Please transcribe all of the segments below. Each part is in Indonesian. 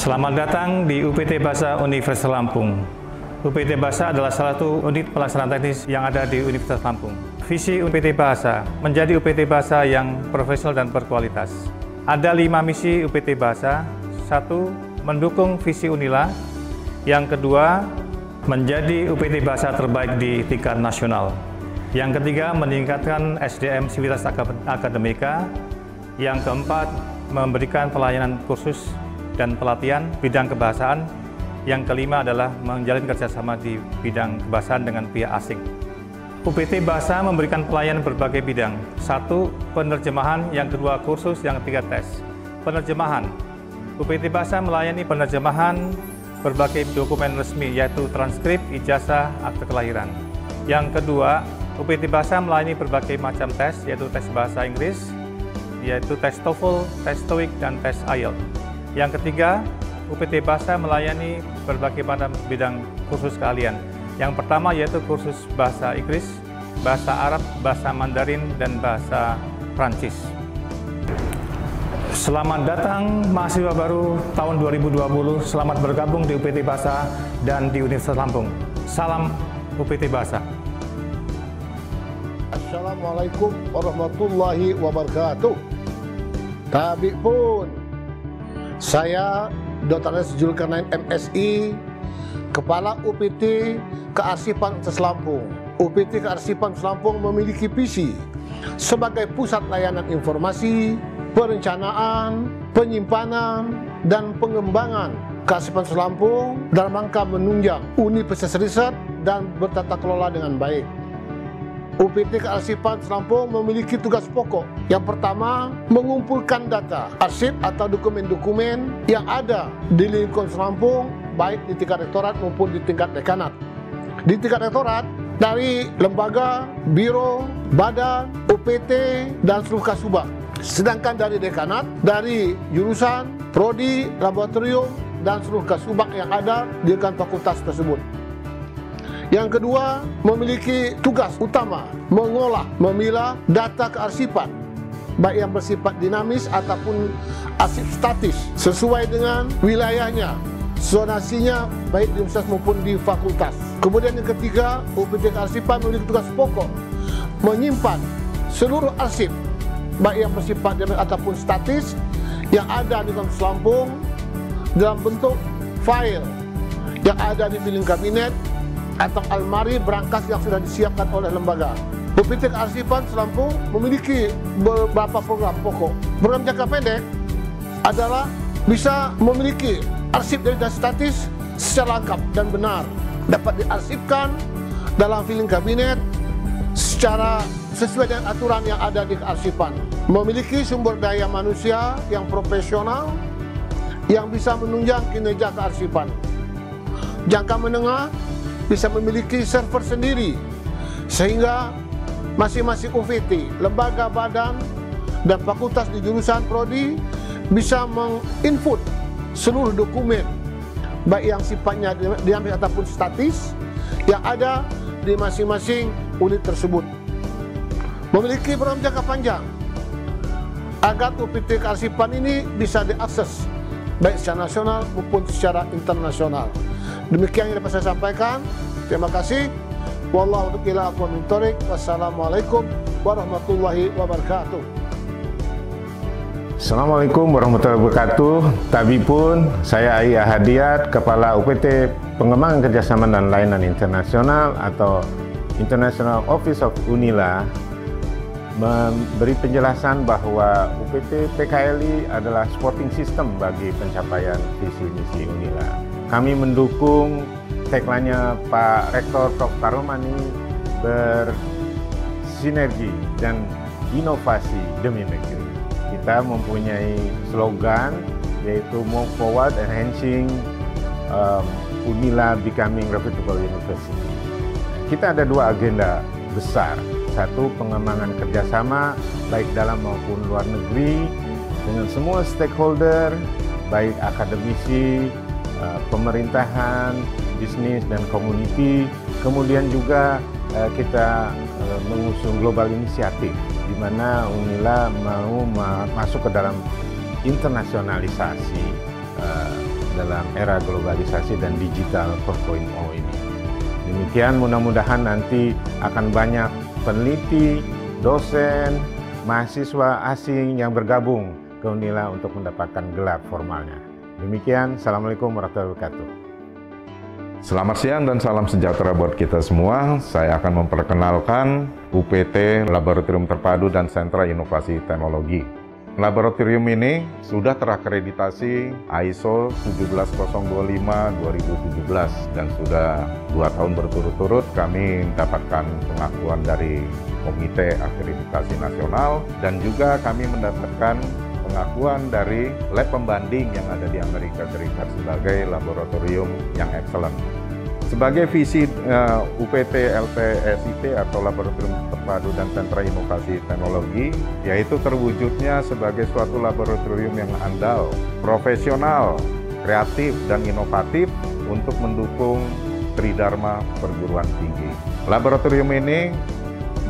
Selamat datang di UPT Bahasa Universitas Lampung. UPT Bahasa adalah salah satu unit pelaksanaan teknis yang ada di Universitas Lampung. Visi UPT Bahasa menjadi UPT Bahasa yang profesional dan berkualitas. Ada 5 misi UPT Bahasa. 1. Mendukung visi UNILA. Yang kedua, menjadi UPT Bahasa terbaik di tingkat nasional. Yang ketiga, meningkatkan SDM Sivitas Akademika. Yang keempat, memberikan pelayanan kursus dan pelatihan bidang kebahasaan. Yang kelima adalah menjalin kerjasama di bidang kebahasaan dengan pihak asing. UPT Bahasa memberikan pelayanan berbagai bidang. 1. Penerjemahan, yang kedua kursus, yang ketiga tes. Penerjemahan. UPT Bahasa melayani penerjemahan berbagai dokumen resmi, yaitu transkrip, ijazah, akte kelahiran. Yang kedua, UPT Bahasa melayani berbagai macam tes, yaitu tes bahasa Inggris, yaitu tes TOEFL, tes TOEIC, dan tes IELTS. Yang ketiga, UPT Bahasa melayani berbagai macam bidang kursus keahlian. Yang pertama yaitu kursus bahasa Inggris, bahasa Arab, bahasa Mandarin, dan bahasa Prancis. Selamat datang mahasiswa baru tahun 2020, selamat bergabung di UPT Bahasa dan di Universitas Lampung. Salam UPT Bahasa. Assalamualaikum warahmatullahi wabarakatuh. Tabi pun, saya Dr. Zulkarnain MSI, Kepala UPT Kearsipan Universitas Lampung. UPT Kearsipan Universitas Lampung memiliki visi sebagai pusat layanan informasi, perencanaan, penyimpanan, dan pengembangan kearsipan Universitas Lampung dalam rangka menunjang Universitas riset dan bertata kelola dengan baik. UPT Kearsipan Universitas Lampung memiliki tugas pokok. Yang pertama, mengumpulkan data, arsip atau dokumen-dokumen yang ada di lingkungan Lampung, baik di tingkat rektorat maupun di tingkat dekanat. Di tingkat rektorat, dari lembaga, biro, badan, UPT, dan seluruh kasubag. Sedangkan dari dekanat, dari jurusan, prodi, laboratorium, dan seluruh kasubag yang ada di fakultas tersebut. Yang kedua, memiliki tugas utama mengolah, memilah data kearsipan, baik yang bersifat dinamis ataupun arsip statis, sesuai dengan wilayahnya, zonasinya, baik di universitas maupun di fakultas. Kemudian yang ketiga, UPT Kearsipan memiliki tugas pokok menyimpan seluruh arsip, baik yang bersifat dinamis ataupun statis, yang ada di Universitas Lampung dalam bentuk file yang ada di filing kabinet atau almari berangkas yang sudah disiapkan oleh lembaga. UPT Kearsipan Lampung memiliki beberapa program pokok. Program jangka pendek adalah bisa memiliki arsip dari data statis secara lengkap dan benar, dapat diarsipkan dalam filing kabinet secara sesuai dengan aturan yang ada di kearsipan. Memiliki sumber daya manusia yang profesional yang bisa menunjang kinerja kearsipan. Jangka menengah bisa memiliki server sendiri, sehingga masing-masing UPT, lembaga, badan, dan fakultas di jurusan prodi bisa menginput seluruh dokumen, baik yang sifatnya dinamis ataupun statis, yang ada di masing-masing unit tersebut. Memiliki program jangka panjang, agar UPT Kearsipan ini bisa diakses, baik secara nasional maupun secara internasional. Demikian yang dapat saya sampaikan. Terima kasih. Wallahu a'lam bishawab. Wassalamualaikum warahmatullahi wabarakatuh. Assalamualaikum warahmatullahi wabarakatuh. Tabi pun, saya Ai Ahadiat, Kepala UPT Pengembangan Kerjasama dan Layanan Internasional atau International Office of UNILA, memberi penjelasan bahwa UPT PKLI adalah supporting system bagi pencapaian visi misi UNILA. Kami mendukung tagline-nya Pak Rektor Prof. Karomani, bersinergi dan inovasi demi negeri. Kita mempunyai slogan yaitu Move Forward Enhancing UNILA Becoming Reputable University. Kita ada 2 agenda besar. 1, pengembangan kerjasama baik dalam maupun luar negeri dengan semua stakeholder, baik akademisi, pemerintahan, bisnis, dan community. Kemudian juga kita mengusung global inisiatif, di mana UNILA mau masuk ke dalam internasionalisasi dalam era globalisasi dan digital 4.0 ini. Demikian, mudah-mudahan nanti akan banyak peneliti, dosen, mahasiswa asing yang bergabung ke Unila untuk mendapatkan gelar formalnya. Demikian, Assalamualaikum warahmatullahi wabarakatuh. Selamat siang dan salam sejahtera buat kita semua. Saya akan memperkenalkan UPT Laboratorium Terpadu dan Sentra Inovasi Teknologi. Laboratorium ini sudah terakreditasi ISO 17025-2017 dan sudah 2 tahun berturut-turut kami mendapatkan pengakuan dari Komite Akreditasi Nasional dan juga kami mendapatkan pengakuan dari lab pembanding yang ada di Amerika Serikat sebagai laboratorium yang excellent. Sebagai visi UPT LTSIT atau Laboratorium Terpadu dan Sentra Inovasi Teknologi, yaitu terwujudnya sebagai suatu laboratorium yang andal, profesional, kreatif, dan inovatif untuk mendukung Tridharma perguruan tinggi. Laboratorium ini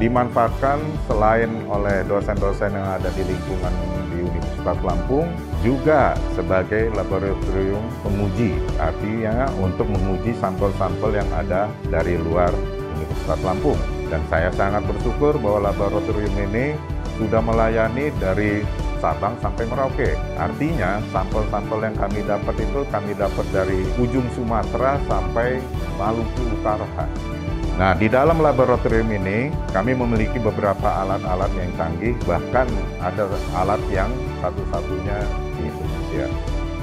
dimanfaatkan selain oleh dosen-dosen yang ada di lingkungan di Universitas Lampung, juga sebagai laboratorium penguji, artinya untuk menguji sampel-sampel yang ada dari luar Universitas Lampung. Dan saya sangat bersyukur bahwa laboratorium ini sudah melayani dari Sabang sampai Merauke. Artinya sampel-sampel yang kami dapat itu kami dapat dari ujung Sumatera sampai Maluku Utara. Nah, di dalam laboratorium ini kami memiliki beberapa alat-alat yang canggih, bahkan ada alat yang satu-satunya di Indonesia.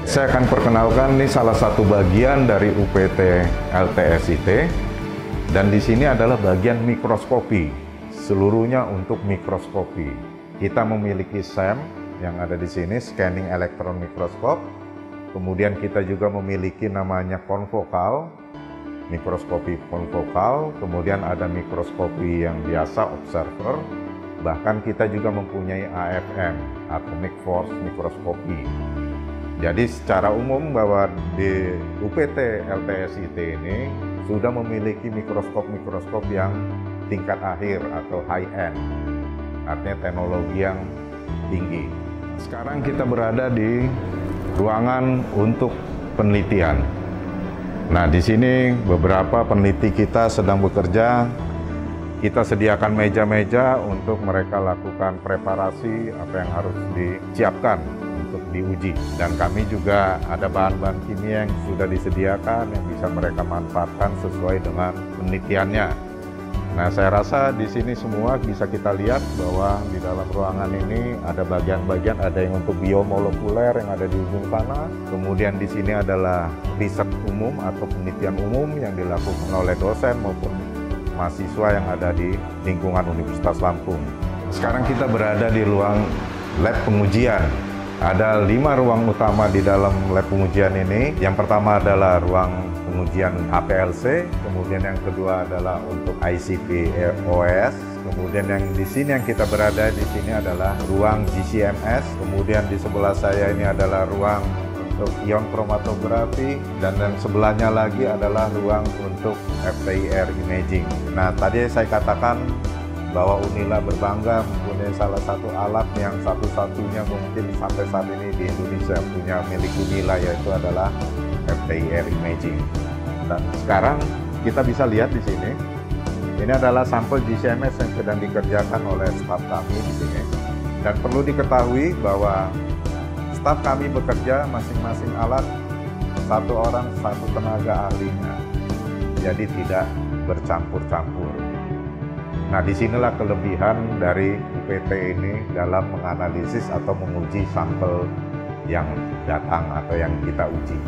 Saya akan perkenalkan ini salah satu bagian dari UPT LTSIT, dan di sini adalah bagian mikroskopi, seluruhnya untuk mikroskopi. Kita memiliki SEM yang ada di sini, scanning electron microscope. Kemudian kita juga memiliki namanya konvokal, mikroskopi konvokal, kemudian ada mikroskopi yang biasa, observer, bahkan kita juga mempunyai AFM, atomic force microscopy. Jadi secara umum bahwa di UPT LTSIT ini sudah memiliki mikroskop-mikroskop yang tingkat akhir atau high end, artinya teknologi yang tinggi. Sekarang kita berada di ruangan untuk penelitian. Nah, di sini beberapa peneliti kita sedang bekerja. Kita sediakan meja-meja untuk mereka lakukan preparasi apa yang harus disiapkan untuk diuji. Dan kami juga ada bahan-bahan kimia yang sudah disediakan yang bisa mereka manfaatkan sesuai dengan penelitiannya. Nah, saya rasa di sini semua bisa kita lihat bahwa di dalam ruangan ini ada bagian-bagian, ada yang untuk biomolekuler yang ada di ujung sana. Kemudian di sini adalah riset umum atau penelitian umum yang dilakukan oleh dosen maupun mahasiswa yang ada di lingkungan Universitas Lampung. Sekarang kita berada di ruang lab pengujian. Ada 5 ruang utama di dalam lab pengujian ini. Yang pertama adalah ruang pengujian HPLC, kemudian yang kedua adalah untuk ICP OS, kemudian yang di sini yang kita berada di sini adalah ruang GCMS, kemudian di sebelah saya ini adalah ruang untuk ion kromatografi, dan sebelahnya lagi adalah ruang untuk FTIR imaging. Nah, tadi saya katakan bahwa Unila berbangga mempunyai salah satu alat yang satu-satunya mungkin sampai saat ini di Indonesia punya milik Unila, yaitu adalah FTIR imaging. Dan sekarang kita bisa lihat di sini, ini adalah sampel GCMS yang sedang dikerjakan oleh staf kami di sini. Dan perlu diketahui bahwa staf kami bekerja masing-masing alat, satu orang satu tenaga ahlinya, jadi tidak bercampur-campur. Nah, disinilah kelebihan dari UPT ini dalam menganalisis atau menguji sampel yang datang atau yang kita uji.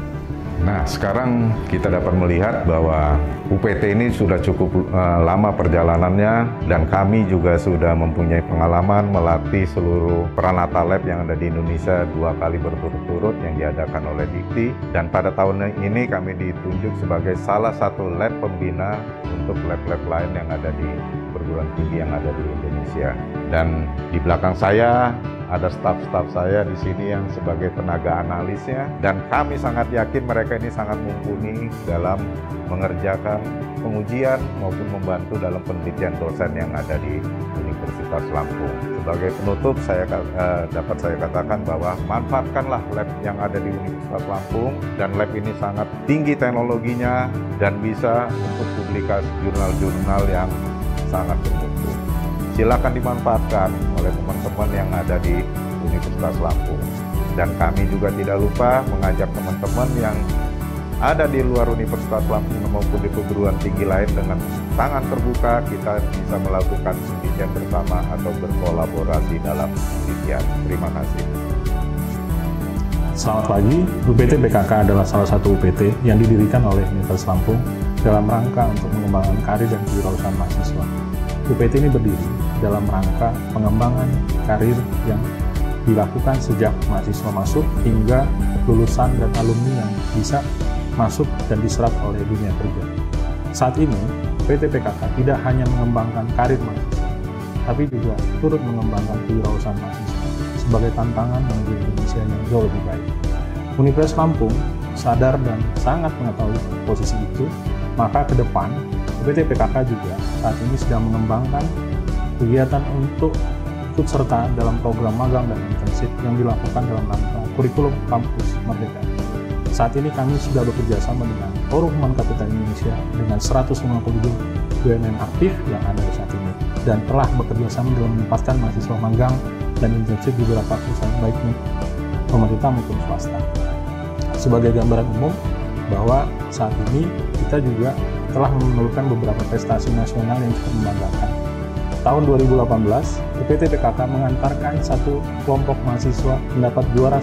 Nah, sekarang kita dapat melihat bahwa UPT ini sudah cukup lama perjalanannya, dan kami juga sudah mempunyai pengalaman melatih seluruh peranata lab yang ada di Indonesia 2 kali berturut-turut yang diadakan oleh Dikti. Dan pada tahun ini kami ditunjuk sebagai salah satu lab pembina untuk lab-lab lain yang ada di perguruan tinggi yang ada di Indonesia. Dan di belakang saya ada staf-staf saya di sini yang sebagai tenaga analisnya, dan kami sangat yakin mereka ini sangat mumpuni dalam mengerjakan pengujian maupun membantu dalam penelitian dosen yang ada di Universitas Lampung. Sebagai penutup, dapat saya katakan bahwa manfaatkanlah lab yang ada di Universitas Lampung, dan lab ini sangat tinggi teknologinya dan bisa untuk publikasi jurnal-jurnal yang sangat bermutu. Silakan dimanfaatkan oleh teman-teman yang ada di Universitas Lampung. Dan kami juga tidak lupa mengajak teman-teman yang ada di luar Universitas Lampung maupun di perguruan tinggi lain dengan tangan terbuka kita bisa melakukan penelitian bersama atau berkolaborasi dalam penelitian. Terima kasih. Selamat pagi, UPT PKK adalah salah satu UPT yang didirikan oleh Universitas Lampung dalam rangka untuk mengembangkan karir dan kewirausahaan mahasiswa. UPT ini berdiri dalam rangka pengembangan karir yang dilakukan sejak mahasiswa masuk hingga lulusan dan alumni yang bisa masuk dan diserap oleh dunia kerja. Saat ini, UPT PKK tidak hanya mengembangkan karir mahasiswa, tapi juga turut mengembangkan kewirausahaan mahasiswa sebagai tantangan menuju Indonesia yang jauh lebih baik. Universitas Lampung sadar dan sangat mengetahui posisi itu, maka ke depan UPT PKK juga saat ini sedang mengembangkan kegiatan untuk ikut serta dalam program magang dan internship yang dilakukan dalam rangka kurikulum kampus Merdeka. Saat ini kami sudah bekerja sama dengan Forum Human Capital Indonesia dengan 150 BUMN aktif yang ada saat ini, dan telah bekerja sama dalam menempatkan mahasiswa magang dan internship di beberapa perusahaan baik pemerintah maupun swasta. Sebagai gambaran umum bahwa saat ini kita juga telah menemukan beberapa prestasi nasional yang cukup membanggakan. Tahun 2018, UPT PKK mengantarkan satu kelompok mahasiswa mendapat juara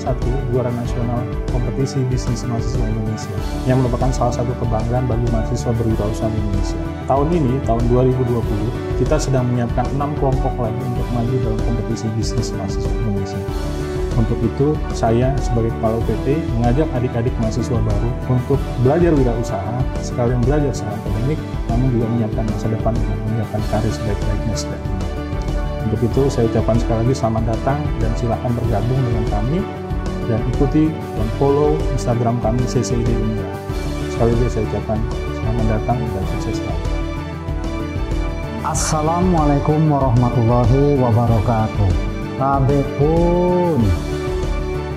nasional kompetisi bisnis mahasiswa Indonesia, yang merupakan salah satu kebanggaan bagi mahasiswa berwirausaha Indonesia. Tahun ini, tahun 2020, kita sedang menyiapkan 6 kelompok lagi untuk maju dalam kompetisi bisnis mahasiswa Indonesia. Untuk itu, saya sebagai Kepala UPT mengajak adik-adik mahasiswa baru untuk belajar wirausaha, sekalian belajar secara akademik, namun juga menyiapkan masa depan dengan menyiapkan karir sebaik-baiknya sejak ini. Untuk itu, saya ucapkan sekali lagi selamat datang dan silakan bergabung dengan kami dan ikuti dan follow Instagram kami CCID Unila. Sekali lagi saya ucapkan selamat datang dan sukses selalu. Assalamualaikum warahmatullahi wabarakatuh. Kabeh pun,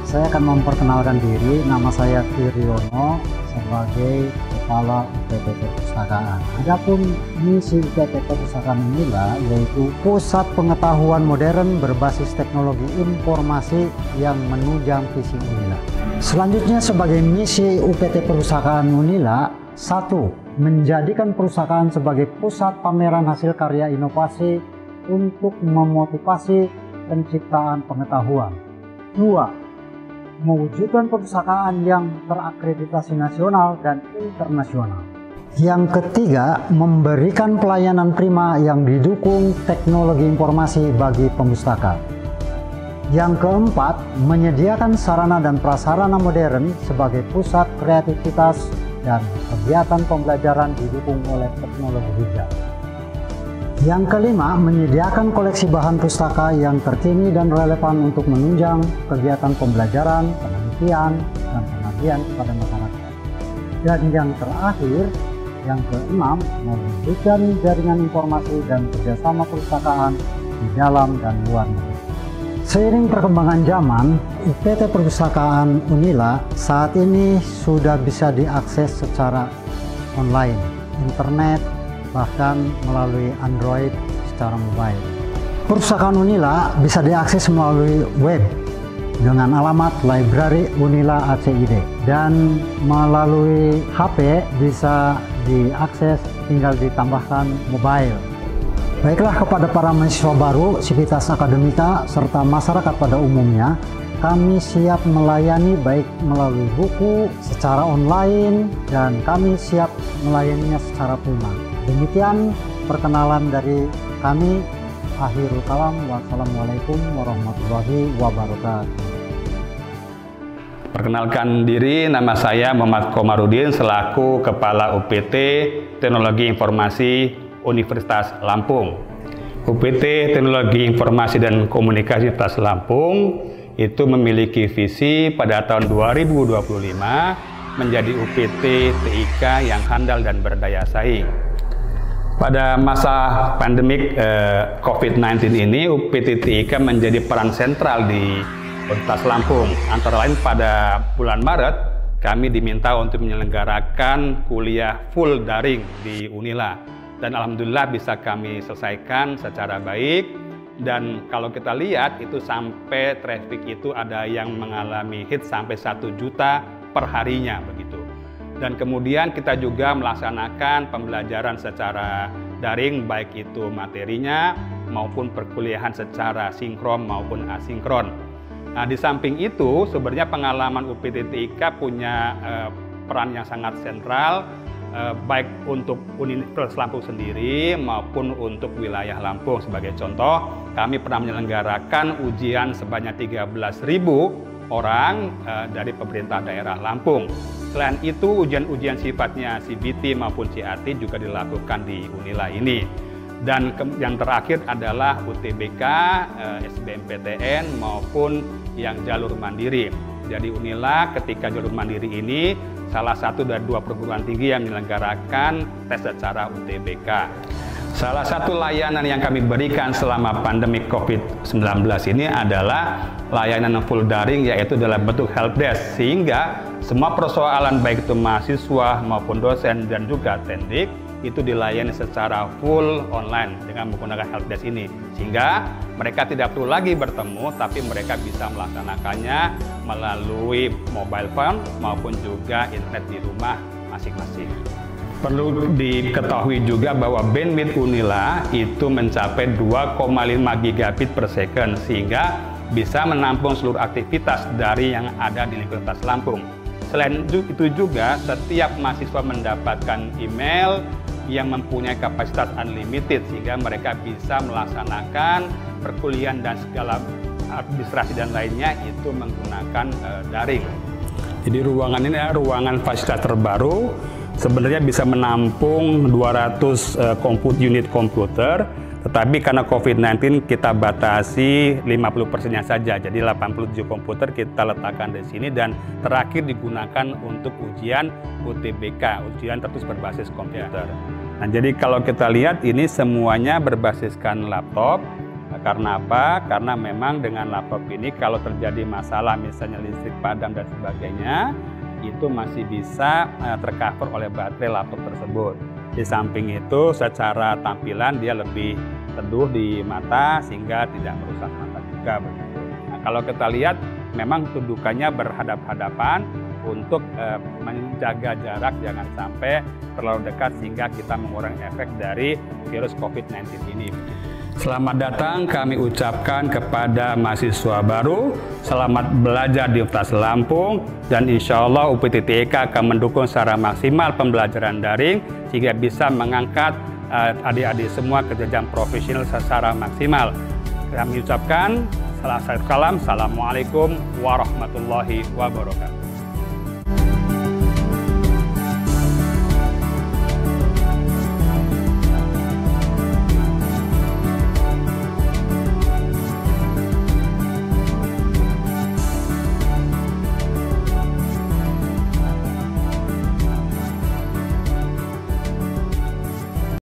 saya akan memperkenalkan diri. Nama saya Tiriono sebagai Kepala UPT Perpustakaan. Adapun misi UPT Perpustakaan Unila yaitu Pusat Pengetahuan Modern berbasis teknologi informasi yang menunjang visi Unila. Selanjutnya sebagai misi UPT Perpustakaan Unila, 1. Menjadikan perpustakaan sebagai pusat pameran hasil karya inovasi untuk memotivasi penciptaan pengetahuan. 2. Mewujudkan perpustakaan yang terakreditasi nasional dan internasional. Yang ketiga, memberikan pelayanan prima yang didukung teknologi informasi bagi pemustaka. Yang keempat, menyediakan sarana dan prasarana modern sebagai pusat kreativitas dan kegiatan pembelajaran didukung oleh teknologi hijau. Yang kelima, menyediakan koleksi bahan pustaka yang terkini dan relevan untuk menunjang kegiatan pembelajaran, penelitian, dan pengabdian kepada masyarakat. Dan yang terakhir, yang keenam, memberikan jaringan informasi dan kerjasama perpustakaan di dalam dan luar negeri. Seiring perkembangan zaman, UPT Perpustakaan Unila saat ini sudah bisa diakses secara online, internet, bahkan melalui Android secara mobile. Perpustakaan Unila bisa diakses melalui web dengan alamat Library Unila ACID, dan melalui HP bisa diakses tinggal ditambahkan mobile. Baiklah, kepada para mahasiswa baru, sivitas akademika, serta masyarakat pada umumnya, kami siap melayani baik melalui buku, secara online, dan kami siap melayaninya secara prima. Demikian perkenalan dari kami. Akhirul kalam. Wassalamualaikum warahmatullahi wabarakatuh. Perkenalkan diri, nama saya Muhammad Komarudin selaku Kepala UPT Teknologi Informasi Universitas Lampung. UPT Teknologi Informasi dan Komunikasi Universitas Lampung itu memiliki visi pada tahun 2025 menjadi UPT TIK yang handal dan berdaya saing. Pada masa pandemik COVID-19 ini, UPT TIK menjadi peran sentral di Universitas Lampung. Antara lain pada bulan Maret, kami diminta untuk menyelenggarakan kuliah full daring di Unila. Dan alhamdulillah bisa kami selesaikan secara baik. Dan kalau kita lihat itu sampai traffic itu ada yang mengalami hit sampai 1 juta per harinya begitu. Dan kemudian kita juga melaksanakan pembelajaran secara daring, baik itu materinya maupun perkuliahan secara sinkron maupun asinkron. Nah, di samping itu sebenarnya pengalaman UPT TIK punya peran yang sangat sentral, baik untuk Universitas Lampung sendiri maupun untuk wilayah Lampung. Sebagai contoh, kami pernah menyelenggarakan ujian sebanyak 13.000 orang dari pemerintah daerah Lampung. Selain itu, ujian-ujian sifatnya CBT maupun CAT juga dilakukan di Unila ini. Dan yang terakhir adalah UTBK, SBMPTN maupun yang jalur mandiri. Jadi Unila ketika jalur mandiri ini salah satu dari 2 perguruan tinggi yang menyelenggarakan tes secara UTBK. Salah satu layanan yang kami berikan selama pandemi COVID-19 ini adalah layanan full daring, yaitu dalam bentuk helpdesk, sehingga semua persoalan baik itu mahasiswa maupun dosen dan juga tendik itu dilayani secara full online dengan menggunakan helpdesk ini, sehingga mereka tidak perlu lagi bertemu, tapi mereka bisa melaksanakannya melalui mobile phone maupun juga internet di rumah masing-masing. Perlu diketahui juga bahwa bandwidth Unila itu mencapai 2,5 gigabit per second, sehingga bisa menampung seluruh aktivitas dari yang ada di Universitas Lampung. Selain itu juga, setiap mahasiswa mendapatkan email yang mempunyai kapasitas unlimited, sehingga mereka bisa melaksanakan perkuliahan dan segala administrasi dan lainnya itu menggunakan daring. Jadi ruangan ini adalah ruangan fasilitas terbaru, sebenarnya bisa menampung 200 unit komputer, tetapi karena COVID-19 kita batasi 50%-nya saja, jadi 87 komputer kita letakkan di sini dan terakhir digunakan untuk ujian UTBK, ujian tertulis berbasis komputer. Nah, jadi kalau kita lihat ini semuanya berbasiskan laptop. Karena apa? Karena memang dengan laptop ini kalau terjadi masalah misalnya listrik padam dan sebagainya, itu masih bisa tercover oleh baterai laptop tersebut. Di samping itu secara tampilan dia lebih teduh di mata sehingga tidak merusak mata juga begitu. Nah, kalau kita lihat memang dudukannya berhadap-hadapan untuk menjaga jarak jangan sampai terlalu dekat sehingga kita mengurangi efek dari virus COVID-19 ini. Selamat datang kami ucapkan kepada mahasiswa baru, selamat belajar di Universitas Lampung, dan insya Allah UPT TIK akan mendukung secara maksimal pembelajaran daring sehingga bisa mengangkat adik-adik semua ke jenjang profesional secara maksimal. Kami ucapkan salam, Assalamualaikum warahmatullahi wabarakatuh.